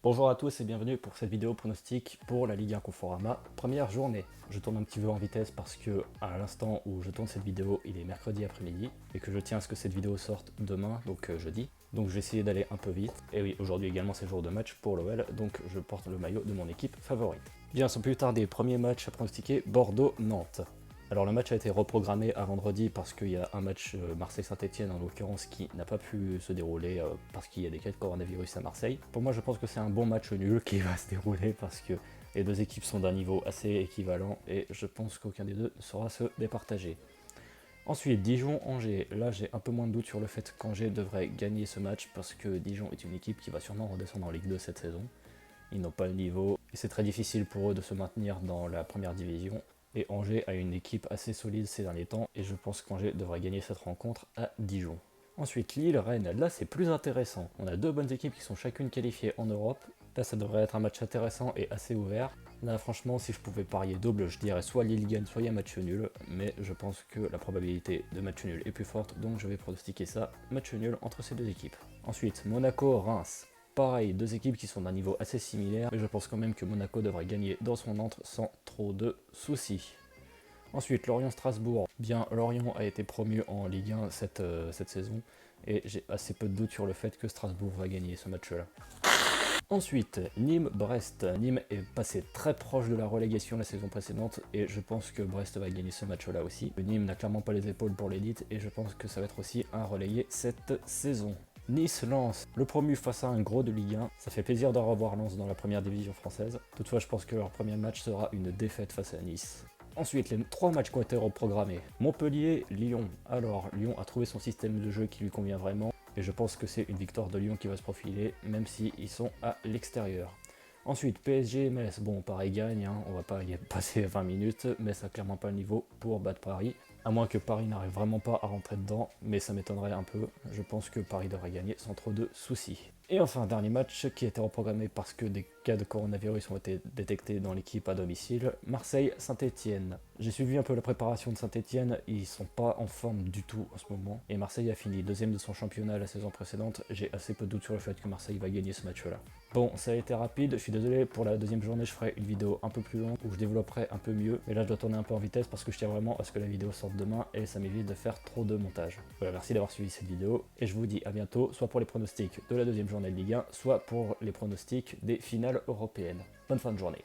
Bonjour à tous et bienvenue pour cette vidéo pronostic pour la Ligue 1 Conforama, première journée. Je tourne un petit peu en vitesse parce que à l'instant où je tourne cette vidéo, il est mercredi après-midi et que je tiens à ce que cette vidéo sorte demain, donc jeudi. Donc je vais essayer d'aller un peu vite. Et oui, aujourd'hui également c'est jour de match pour l'OL, donc je porte le maillot de mon équipe favorite. Bien, sans plus tarder, premier match à pronostiquer, Bordeaux-Nantes. Alors le match a été reprogrammé à vendredi parce qu'il y a un match Marseille-Saint-Etienne en l'occurrence qui n'a pas pu se dérouler parce qu'il y a des cas de coronavirus à Marseille. Pour moi je pense que c'est un bon match nul qui va se dérouler parce que les deux équipes sont d'un niveau assez équivalent et je pense qu'aucun des deux ne saura se départager. Ensuite, Dijon-Angers. Là, j'ai un peu moins de doute sur le fait qu'Angers devrait gagner ce match parce que Dijon est une équipe qui va sûrement redescendre en Ligue 2 cette saison. Ils n'ont pas le niveau et c'est très difficile pour eux de se maintenir dans la première division. Et Angers a une équipe assez solide ces derniers temps et je pense qu'Angers devrait gagner cette rencontre à Dijon. Ensuite, Lille-Rennes, là c'est plus intéressant. On a deux bonnes équipes qui sont chacune qualifiées en Europe. Là ça devrait être un match intéressant et assez ouvert. Là franchement si je pouvais parier double, je dirais soit Lille gagne, soit il y a match nul. Mais je pense que la probabilité de match nul est plus forte, donc je vais pronostiquer ça, match nul entre ces deux équipes. Ensuite, Monaco-Reims. Pareil, deux équipes qui sont d'un niveau assez similaire, mais je pense quand même que Monaco devrait gagner dans son antre sans trop de soucis. Ensuite, Lorient-Strasbourg. Bien, Lorient a été promu en Ligue 1 cette saison, et j'ai assez peu de doute sur le fait que Strasbourg va gagner ce match-là. Ensuite, Nîmes-Brest. Nîmes est passé très proche de la relégation la saison précédente, et je pense que Brest va gagner ce match-là aussi. Nîmes n'a clairement pas les épaules pour l'élite, et je pense que ça va être aussi un relayé cette saison. Nice-Lens, le promu face à un gros de Ligue 1, ça fait plaisir de revoir Lens dans la première division française. Toutefois, je pense que leur premier match sera une défaite face à Nice. Ensuite, les trois matchs qui ont été reprogrammés. Montpellier-Lyon. Alors, Lyon a trouvé son système de jeu qui lui convient vraiment, et je pense que c'est une victoire de Lyon qui va se profiler, même s'ils sont à l'extérieur. Ensuite, PSG-Metz, bon, Paris gagne, hein, on va pas y passer 20 minutes, mais ça n'a clairement pas le niveau pour battre Paris. À moins que Paris n'arrive vraiment pas à rentrer dedans, mais ça m'étonnerait un peu. Je pense que Paris devrait gagner sans trop de soucis. Et enfin, dernier match qui a été reprogrammé parce que des cas de coronavirus ont été détectés dans l'équipe à domicile, Marseille-Saint-Etienne. J'ai suivi un peu la préparation de Saint-Etienne, ils sont pas en forme du tout en ce moment. Et Marseille a fini deuxième de son championnat la saison précédente, j'ai assez peu de doute sur le fait que Marseille va gagner ce match-là. Bon, ça a été rapide, je suis désolé, pour la deuxième journée je ferai une vidéo un peu plus longue où je développerai un peu mieux, mais là je dois tourner un peu en vitesse parce que je tiens vraiment à ce que la vidéo sorte demain et ça m'évite de faire trop de montage. Voilà, merci d'avoir suivi cette vidéo et je vous dis à bientôt, soit pour les pronostics de la deuxième journée de Ligue 1, soit pour les pronostics des finales européennes. Bonne fin de journée.